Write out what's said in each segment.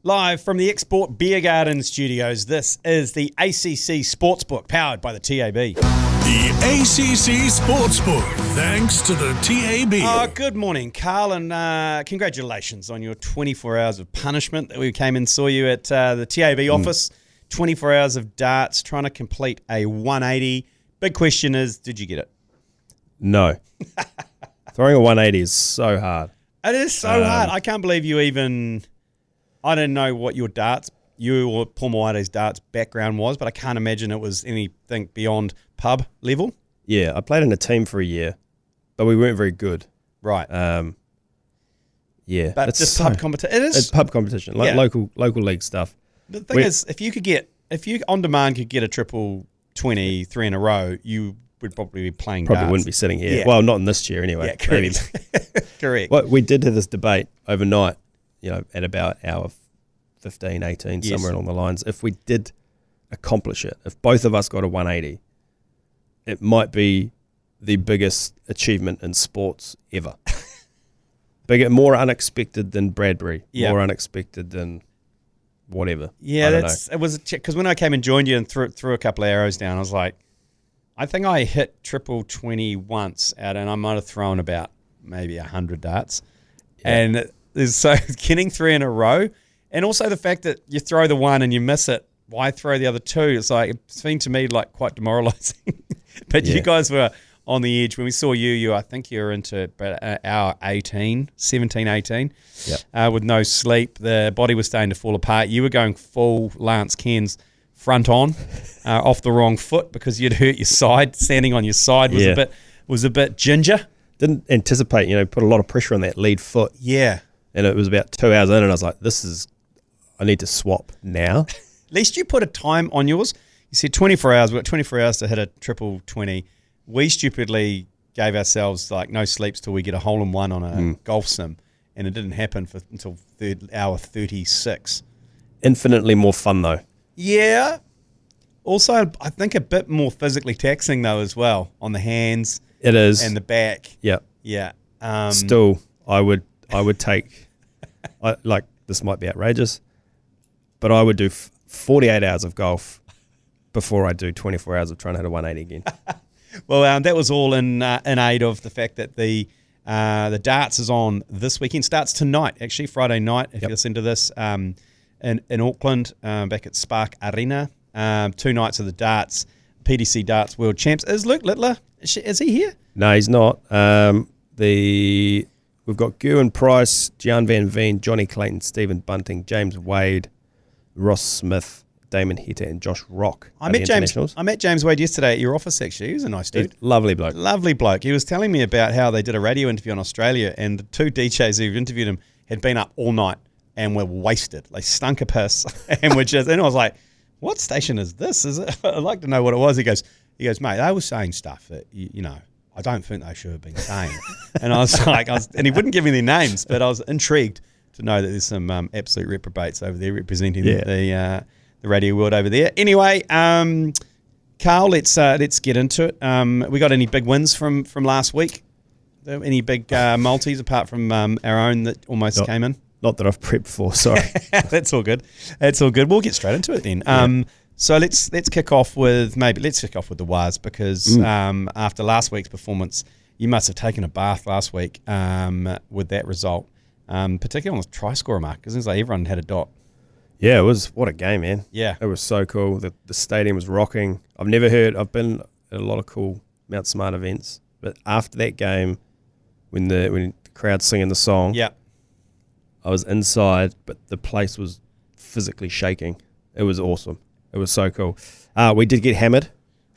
Live from the Export Beer Garden studios, this is the ACC SportsBook, powered by the TAB. The ACC SportsBook, thanks to the TAB. Good morning, Karl, and congratulations on your 24 hours of punishment that we came and saw you at the TAB office. 24 hours of darts, trying to complete a 180. Big question is, did you get it? No. Throwing a 180 is so hard. It is so hard. I can't believe you even... I don't know what your darts, you or Paul Moate's darts background was, but I can't imagine it was anything beyond pub level. Yeah, I played in a team for a year, but we weren't very good. Right. Yeah. But just pub competition. It is. It's pub competition, like local league stuff. The thing is, if you on demand could get a triple 20 3 in a row, you would probably be playing Probably darts. wouldn't be sitting here. Yeah. Well, not in this chair anyway. Yeah, correct. Correct. Well, we did have this debate overnight, at about hour 15, 18, somewhere along the lines. If we did accomplish it, if both of us got a 180, it might be the biggest achievement in sports ever. More unexpected than Bradbury, more unexpected than whatever. Yeah, it was because when I came and joined you and threw a couple of arrows down, I was like, I think I hit triple 20 once out, and I might have thrown about maybe 100 darts. Yeah. And so getting 3 in a row, and also the fact that you throw the one and you miss it, why throw the other 2? It's like, it's been to me like quite demoralising. But you guys were on the edge. When we saw you, I think you were into about hour 17, 18, with no sleep. The body was starting to fall apart. You were going full Lance Cairns front on, off the wrong foot because you'd hurt your side. Standing on your side was a bit ginger. Didn't anticipate, put a lot of pressure on that lead foot. Yeah. And it was about 2 hours in, and I was like, I need to swap now. At least you put a time on yours. You said 24 hours. We've got 24 hours to hit a triple 20. We stupidly gave ourselves no sleeps till we get a hole-in-one on a golf sim, and it didn't happen until hour 36. Infinitely more fun, though. Yeah. Also, I think a bit more physically taxing, though, as well, on the hands. It is. And the back. Yeah. Yeah. Still, I would take, this might be outrageous, but I would do 48 hours of golf before I do 24 hours of trying to hit a 180 again. Well, that was all in aid of the fact that the darts is on this weekend. Starts tonight, actually, Friday night, if you listen to this, in Auckland, back at Spark Arena. 2 nights of the darts, PDC Darts World Champs. Is Luke Littler, is he here? No, he's not. We've got Gerwin Price, Jan Van Veen, Johnny Clayton, Stephen Bunting, James Wade, Ross Smith, Damon Heta, and Josh Rock. I met James Wade yesterday at your office, actually. He was a nice dude. Lovely bloke. Lovely bloke. He was telling me about how they did a radio interview in Australia, and the 2 DJs who interviewed him had been up all night and were wasted. They stunk a piss. and I was like, what station is this? I'd like to know what it was. He goes, mate, they were saying stuff that, I don't think they should have been saying it. And I was like, and he wouldn't give me their names, but I was intrigued to know that there's some absolute reprobates over there representing the radio world over there. Anyway, Karl, let's get into it. We got any big wins from last week? Any big multis apart from our own that almost came in? Not that I've prepped for, sorry. That's all good. We'll get straight into it then. So let's kick off with the Waz, because after last week's performance, you must have taken a bath last week with that result, particularly on the try scorer mark, because it was like everyone had a dot. Yeah, what a game, man. Yeah. It was so cool. The stadium was rocking. I've been at a lot of cool Mount Smart events, but after that game, when the crowd's singing the song, I was inside, but the place was physically shaking. It was awesome. It was so cool. We did get hammered.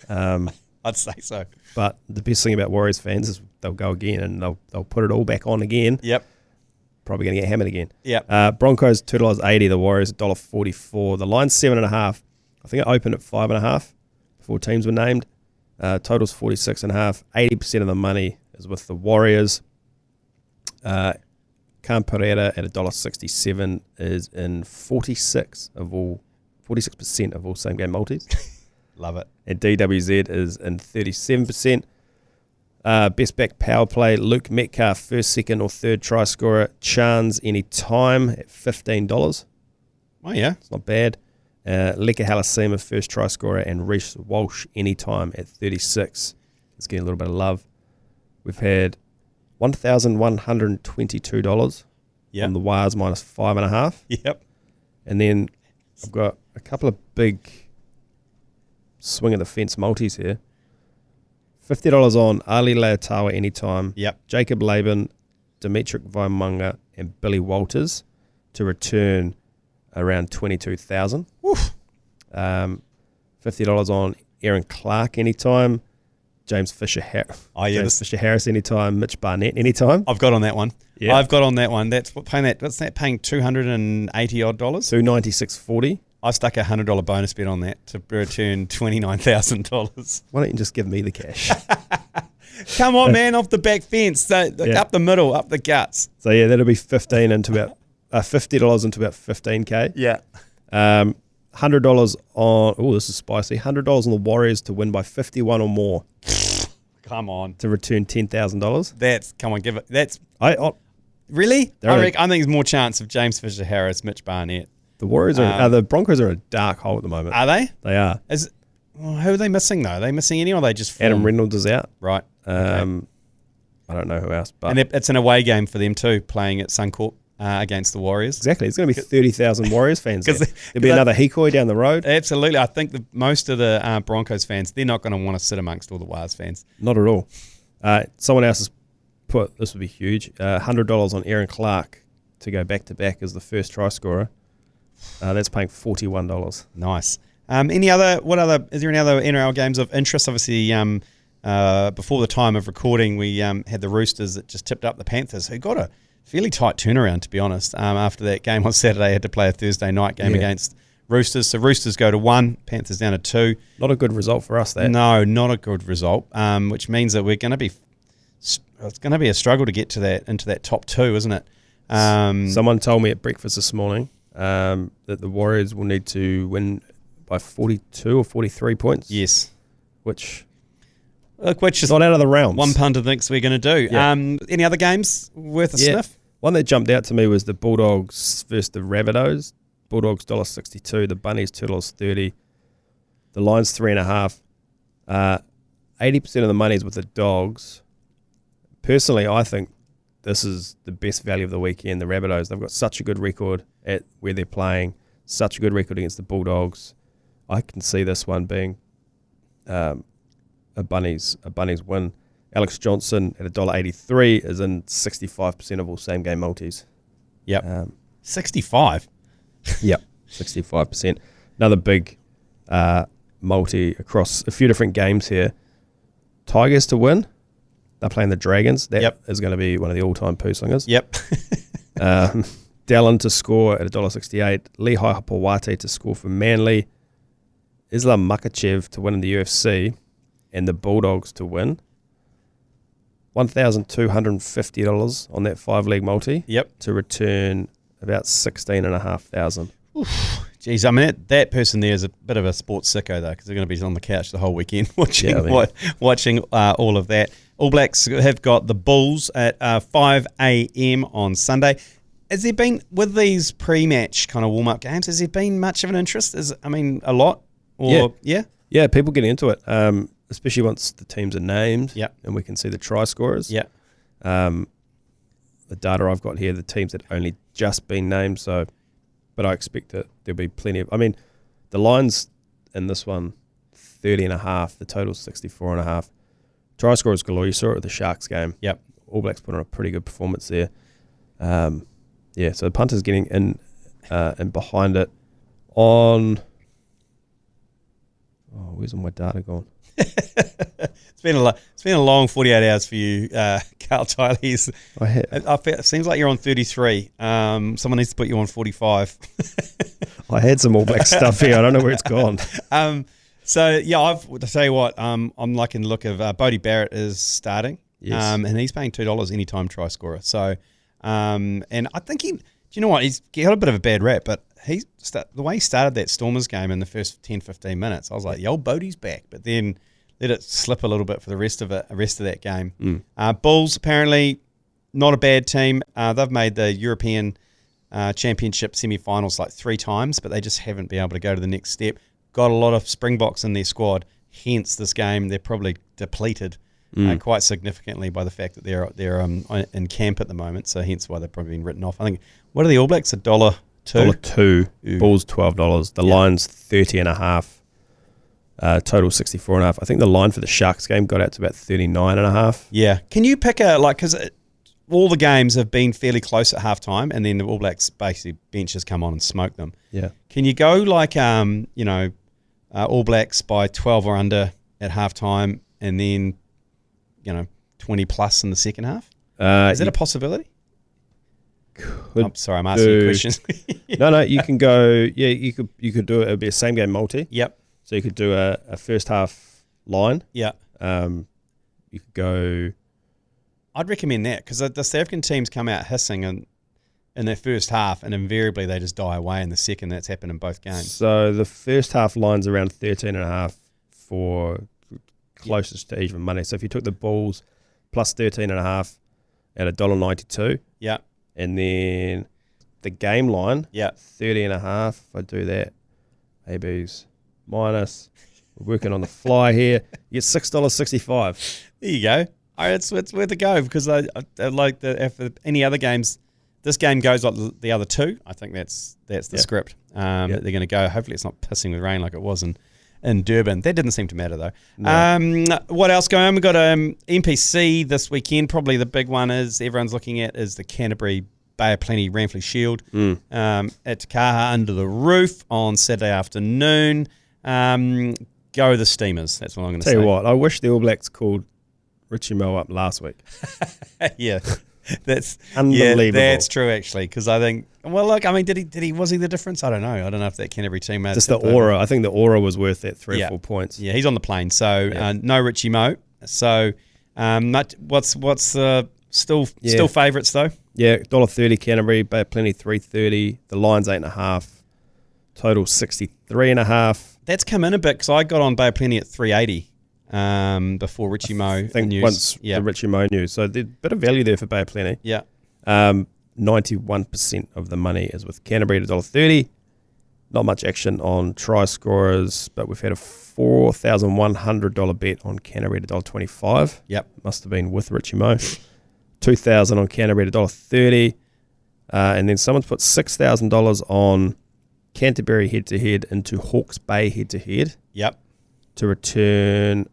I'd say so. But the best thing about Warriors fans is they'll go again and they'll put it all back on again. Yep. Probably going to get hammered again. Yep. Broncos $2.80. The Warriors $1.44. The line's 7.5. I think it opened at 5.5 before teams were named. Total's 46.5. 80% of the money is with the Warriors. Cam Pereira at $1.67 is in 46% of all same game multis. Love it. And DWZ is in 37%. Best back power play, Luke Metcalf, first, second, or third try scorer. Chance any time at $15. Oh, yeah. It's not bad. Leka Halasima, first try scorer, and Reece Walsh anytime at 36. It's getting a little bit of love. We've had $1,122 on the wires minus 5.5. Yep. And then I've got a couple of big swing of the fence multis here. $50 on Ali Leotawa anytime. Yep. Jacob Laban, Dimitrik Vaimunga, and Billy Walters to return around 22,000. $50 on Aaron Clark anytime. James Fisher Harris anytime. Mitch Barnett anytime. I've got on that one. Yeah. I've got on that one. What's that paying $280 odd? $296.40. I stuck a $100 bonus bet on that to return $29,000. Why don't you just give me the cash? Come on, man, off the back fence, up the middle, up the guts. So yeah, that'll be $50 into about $15K. Yeah. $100 on. Oh, this is spicy. $100 on the Warriors to win by 51 or more. Come on. To return $10,000. Come on, give it. That's really. I think there's more chance of James Fisher Harris, Mitch Barnett. The Warriors the Broncos are in a dark hole at the moment. Are they? They are. Who are they missing though? Are they missing anyone? Or they just Adam Reynolds is out. Right. Okay. I don't know who else, but it's an away game for them too, playing at Suncorp against the Warriors. Exactly. It's going to be 30,000 Warriors fans. There'll be another Hikoi down the road. Absolutely. I think most of the Broncos fans, they're not going to want to sit amongst all the Wars fans. Not at all. Someone else has put, this would be huge, $100 on Aaron Clark to go back-to-back as the first try scorer. That's paying $41. Nice. Is there any other NRL games of interest? Obviously, before the time of recording, we had the Roosters that just tipped up the Panthers, who got a fairly tight turnaround, to be honest. After that game on Saturday, had to play a Thursday night game against Roosters. So Roosters go to 1, Panthers down to 2. Not a good result for us, that. No, not a good result, which means that we're going to be... It's going to be a struggle to get into that top 2, isn't it? Someone told me at breakfast this morning that the Warriors will need to win by 42 or 43 points. Yes. Which is not out of the realms. One punter thinks we're going to do. Yeah. Any other games worth a sniff? One that jumped out to me was the Bulldogs versus the Rabbitohs. Bulldogs $1.62, the Bunnies $2.30, the Lions 3.5. 80% of the money is with the Dogs. Personally, I think this is the best value of the weekend. The Rabbitohs, they've got such a good record at where they're playing, such a good record against the Bulldogs. I can see this one being a Bunnies win. Alex Johnson at $1.83 is in 65% of all same game multis. Yep. 65. Yep, 65%. Another big multi across a few different games here. Tigers to win. They're playing the Dragons. That is going to be one of the all-time poo slingers. Yep. Dallin to score at $1.68. Lehigh Hapawate to score for Manly. Islam Makachev to win in the UFC. And the Bulldogs to win. $1,250 on that 5-leg multi. Yep. To return about 16,500. Geez, I mean, that person there is a bit of a sports sicko, though, because they're going to be on the couch the whole weekend watching all of that. All Blacks have got the Bulls at 5 a.m. on Sunday. Has there been, with these pre-match kind of warm-up games, has there been much of an interest? A lot? Or, yeah, people get into it, especially once the teams are named and we can see the try scorers. Yeah. The data I've got here, the teams that only just been named, but I expect that there'll be plenty of... I mean, the Lions in this one, 30.5. The total's 64.5. Try scorers galore. You saw it with the Sharks game. Yep. All Blacks put on a pretty good performance there. So the punter's getting in and behind it on... Oh, where's all my data gone? It's been a long 48 hours for you, Karl Tyler. It seems like you're on 33. Someone needs to put you on 45. I had some All Black stuff here. I don't know where it's gone. I've to tell you what, I'm liking the look of Bodie Barrett is starting. Yes. And he's paying $2 anytime try scorer. So, and I think do you know what? He's got a bit of a bad rap, but the way he started that Stormers game in the first 10, 15 minutes, I was like, yo, Bodie's back. But then let it slip a little bit for the rest of that game. Bulls, apparently, not a bad team. They've made the European championship semi-finals like 3 times, but they just haven't been able to go to the next step. Got a lot of Springboks in their squad, hence this game they're probably depleted quite significantly by the fact that they're in camp at the moment, so hence why they've probably been written off. I think, what are the All Blacks, $1.02? $1.02, Bulls $12, the Lions 30.5, total 64.5. I think the line for the Sharks game got out to about 39.5. Yeah. Can you pick because all the games have been fairly close at halftime, and then the All Blacks basically benches come on and smoke them. Yeah. Can you go like All Blacks by 12 or under at halftime, and then 20 plus in the second half? Is that a possibility? I'm sorry, I'm asking you questions. No, you can go. Yeah, you could do it. It would be a same game multi. Yep. So you could do a first half line. Yeah. You could go. I'd recommend that, because the South African teams come out hissing in their first half, and invariably they just die away in the second. That's happened in both games. So the first half line's around 13.5 for closest to even money. So if you took the Bulls plus 13.5 at $1.92. Yeah. And then the game line, 30.5. If I do that, AB's minus. We're working on the fly here. You get $6.65. There you go. It's worth a go, because I like if any other games, this game goes like the other two. I think that's the script. That they're going to go. Hopefully it's not pissing with rain like it was in Durban. That didn't seem to matter though. No. What else going on? We've got NPC this weekend. Probably the big one everyone's looking at is the Canterbury Bay of Plenty Ranfurly Shield at Te Kaha under the roof on Saturday afternoon. Go the Steamers. That's what I'm going to say. Tell you what, I wish the All Blacks called Richie Mo up last week. Yeah. That's unbelievable. Yeah, that's true actually, because I think, well, look, I mean, was he the difference? I don't know. I don't know if that Canterbury team just the aura. I think the aura was worth that 3 or 4 points. Yeah, he's on the plane, so no Richie Mo. So what's still favourites though? Yeah, $1.30 Canterbury, Bay of Plenty $3.30. The Lions 8.5, total 63.5. That's come in a bit, because I got on Bay of Plenty at $3.80. Before Richie Mo I think news. Once the Richie Mo news. So there's a bit of value there for Bay of Plenty. Yeah. 91% of the money is with Canterbury at $1.30. Not much action on try scorers, but we've had a $4,100 bet on Canterbury at $1.25. Yep. Must have been with Richie Mo. $2,000 on Canterbury at $1.30. And then someone's put $6,000 on Canterbury head-to-head into Hawke's Bay head-to-head. Yep. To return...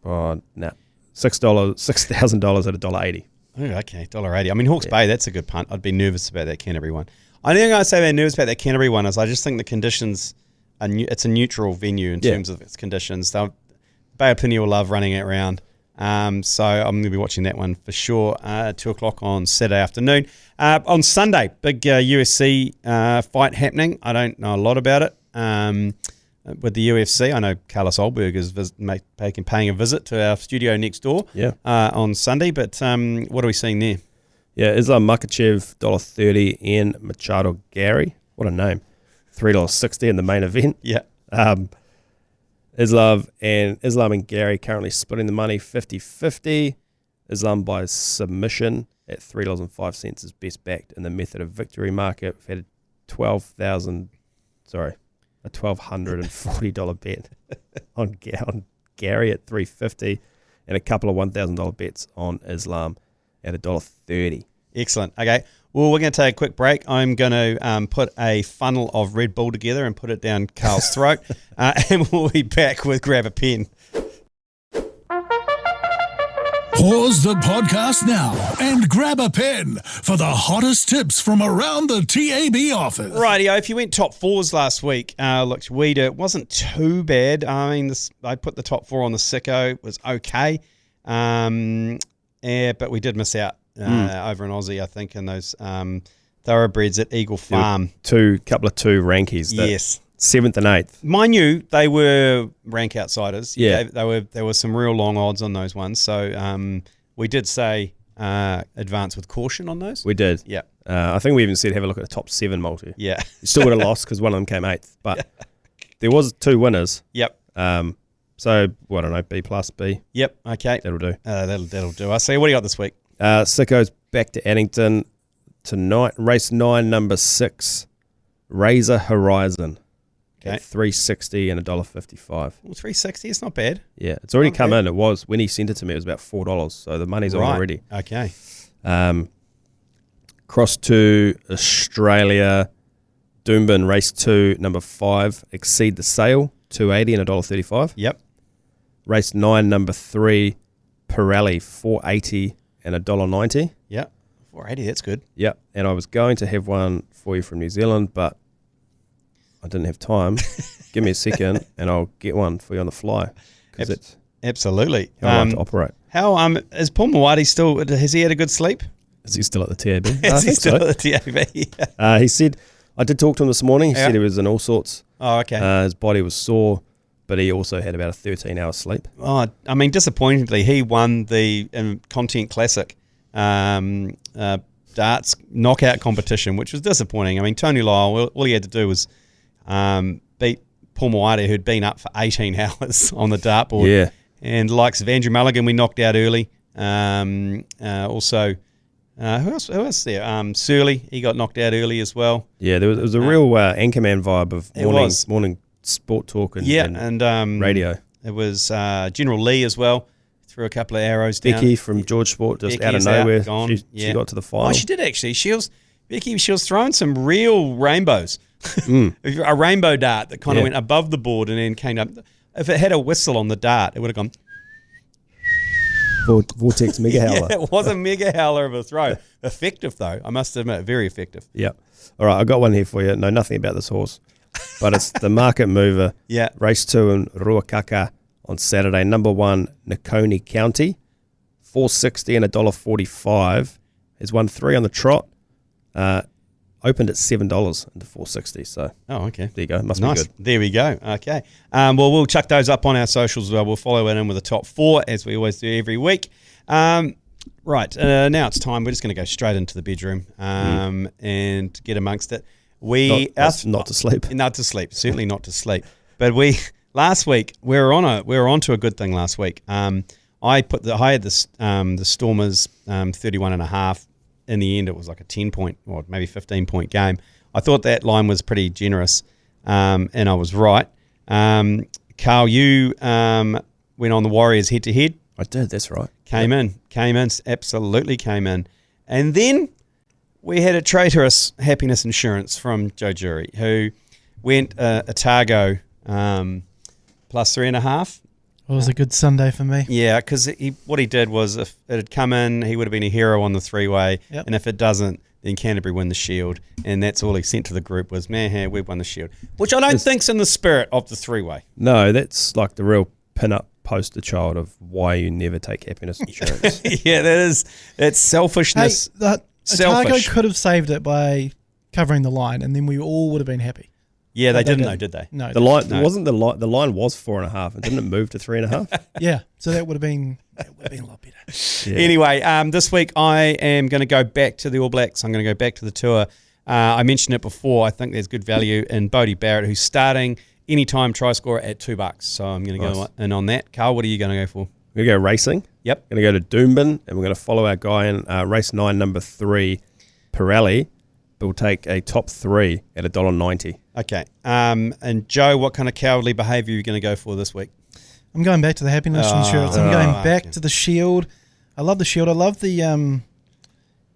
$6,000 at $1.80. Oh, okay, $1.80. I mean, Hawke's Bay, that's a good punt. I'd be nervous about that Canterbury one. I think I'd say they're nervous about that Canterbury one is I just think the conditions it's a neutral venue in terms of its conditions. Bay of Plenty will love running it around. So I'm going to be watching that one for sure. 2:00 on Saturday afternoon. On Sunday, big UFC fight happening. I don't know a lot about it. With the UFC, I know Karl Solberg is paying a visit to our studio next door on Sunday. But what are we seeing there? Yeah, Islam Makhachev, $1.30, and Machado Gary. What a name. $3.60 in the main event. Yeah. Islam and Gary currently splitting the money 50-50. Islam by submission at $3.05 is best backed in the method of victory market. We've had a $1,240 bet on Gary at $3.50 and a couple of $1,000 bets on Islam at $1.30. Excellent. Okay. Well, we're going to take a quick break. I'm going to put a funnel of Red Bull together and put it down Karl's throat, and we'll be back with Grab a Pen. Pause the podcast now and grab a pen for the hottest tips from around the TAB office. Rightio, if you went top fours last week, looked weeder. It wasn't too bad. I mean, I put the top four on the sicko. It was okay. But we did miss out over in Aussie, I think, in those thoroughbreds at Eagle Farm. Couple of two rankies. Yes. 7th and 8th. Mind you, they were rank outsiders. Yeah. There were some real long odds on those ones. So we did say advance with caution on those. We did. Yeah. I think we even said have a look at the top 7 multi. Yeah. You still would have lost because one of them came 8th. But there was 2 winners. Yep. So, well, I don't know, B plus B. Yep. Okay. That'll do. That'll do. I see. What do you got this week? Sicko's back to Addington. tonight, race 9, number 6, Razor Horizon. Okay. At $3.60 and $1.55. Well, $3.60, it's not bad. Yeah, it's already Not come bad. in. It was, when he sent it to me, it was about $4. So the money's on already. Okay. Cross to Australia, Doomben, race 2, number 5, Exceed the Sale, $2.80 and $1.35. Yep. Race 9, number 3, Pirelli, $4.80 and $1.90. Yep. $4.80, that's good. Yep. And I was going to have one for you from New Zealand, but I didn't have time. Give me a second, and I'll get one for you on the fly. Because it's Absolutely. how I like to operate. How is Paul Mawadi still? Has he had a good sleep? Is he still at the TAB? Is he still at the TAB? He said, I did talk to him this morning. He said he was in all sorts. Oh, okay. His body was sore, but he also had about a 13-hour sleep. Oh, I mean, disappointingly, he won the Content Classic darts knockout competition, which was disappointing. I mean, Tony Lyle, all he had to do was beat Paul Mawadi, who'd been up for 18 hours on the dartboard. Yeah. And the likes of Andrew Mulligan, we knocked out early. Also, who else there? Surly, he got knocked out early as well. Yeah, it was a real Anchorman vibe of morning sport talk and radio. It was General Lee as well. Threw a couple of arrows down. Becky from George Sport, just Becky out of is nowhere. gone. She got to the final. Oh, she did actually. She was throwing some real rainbows. A rainbow dart that kind of went above the board and then came up. If it had a whistle on the dart, it would have gone. Vortex Mega Howler. Yeah, it was a mega howler of a throw. Effective though, I must admit, very effective. Yep. All right, I got one here for you. Know nothing about this horse, but it's the market mover. Yeah. Race 2 in Ruakaka on Saturday. Number 1, Nakoni County, $4.60 and $1.45. Has won 3 on the trot. Opened at $7 into $4.60. So okay. There you go. Must Nice. be good. There we go. Okay. Well, we'll chuck those up on our socials as well. We'll follow it in with the top 4 as we always do every week. Right. Now it's time. We're just going to go straight into the bedroom and get amongst it. Not to sleep. Not to sleep. Certainly not to sleep. But last week we were onto a good thing last week. I had the Stormers 31.5. In the end, it was like a 10-point or maybe 15-point game. I thought that line was pretty generous, and I was right. Karl, you went on the Warriors head-to-head. I did, that's right. Came in, absolutely came in. And then we had a traitorous happiness insurance from Joe Jury, who went Otago plus 3.5. It was a good Sunday for me. Yeah, because what he did was if it had come in, he would have been a hero on the 3-way. Yep. And if it doesn't, then Canterbury win the Shield. And that's all he sent to the group was, man, we've won the Shield. Which I don't think's in the spirit of the 3-way. No, that's like the real pin-up poster child of why you never take happiness insurance. Yeah, it's selfishness. Hey, Otago Selfish. could have saved it by covering the line, and then we all would have been happy. Yeah, they But they didn't though, didn't. did they? No. The line No. wasn't the line. The line was 4.5, and didn't it move to 3.5? Yeah, so that would have been a lot better. Yeah. Anyway, this week I am going to go back to the All Blacks. I'm going to go back to the tour. I mentioned it before. I think there's good value in Bodie Barrett, who's starting anytime try scorer at $2. So I'm going to go in on that. Karl, what are you going to go for? We're going to go racing. Yep. We're going to go to Doomben, and we're going to follow our guy in race 9, number 3, Pirelli. But we'll take a top 3 at $1.90. Okay. And Joe, what kind of cowardly behaviour are you going to go for this week? I'm going back to the happiness insurance. I'm going back to the Shield. I love the Shield. I love the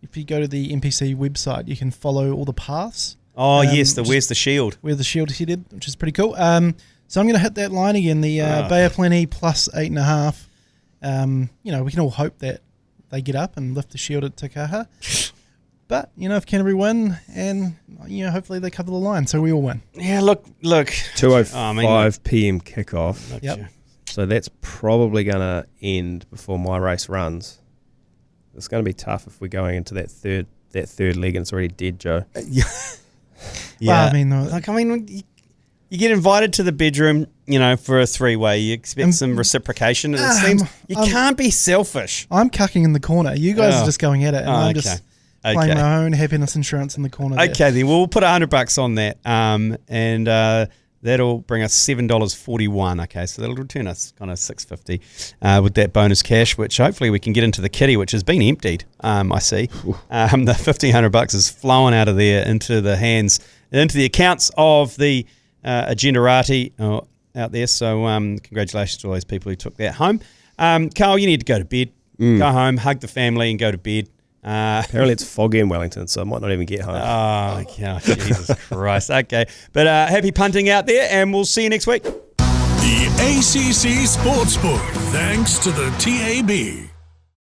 if you go to the NPC website, you can follow all the paths. Oh, yes, where's the Shield? Where the Shield headed, which is pretty cool. So I'm going to hit that line again, the Bay of Plenty plus 8.5. We can all hope that they get up and lift the Shield at Te Kaha. But, if Canterbury win, and, hopefully they cover the line, so we all win. Yeah, look. 2:05 p.m. kickoff. Yep. So that's probably going to end before my race runs. It's going to be tough if we're going into that third leg and it's already dead, Joe. Yeah. Well, You get invited to the bedroom, for a 3-way. You expect some reciprocation. And it seems you can't be selfish. I'm cucking in the corner. You guys are just going at it, and I'm just playing my own happiness insurance in the corner. Okay, then we'll put $100 on that. And That'll bring us $7.41. Okay, so that'll return us kind of $6.50 with that bonus cash, which hopefully we can get into the kitty, which has been emptied. I see the $1,500 is flowing out of there into the hands, into the accounts of the Agendarati out there. So congratulations to all those people who took that home. Karl, you need to go to bed. Go home, hug the family, and go to bed. Apparently it's foggy in Wellington, so I might not even get home. Oh, gosh, Jesus Christ. Okay, but happy punting out there, and we'll see you next week. The ACC Sportsbook, thanks to the TAB.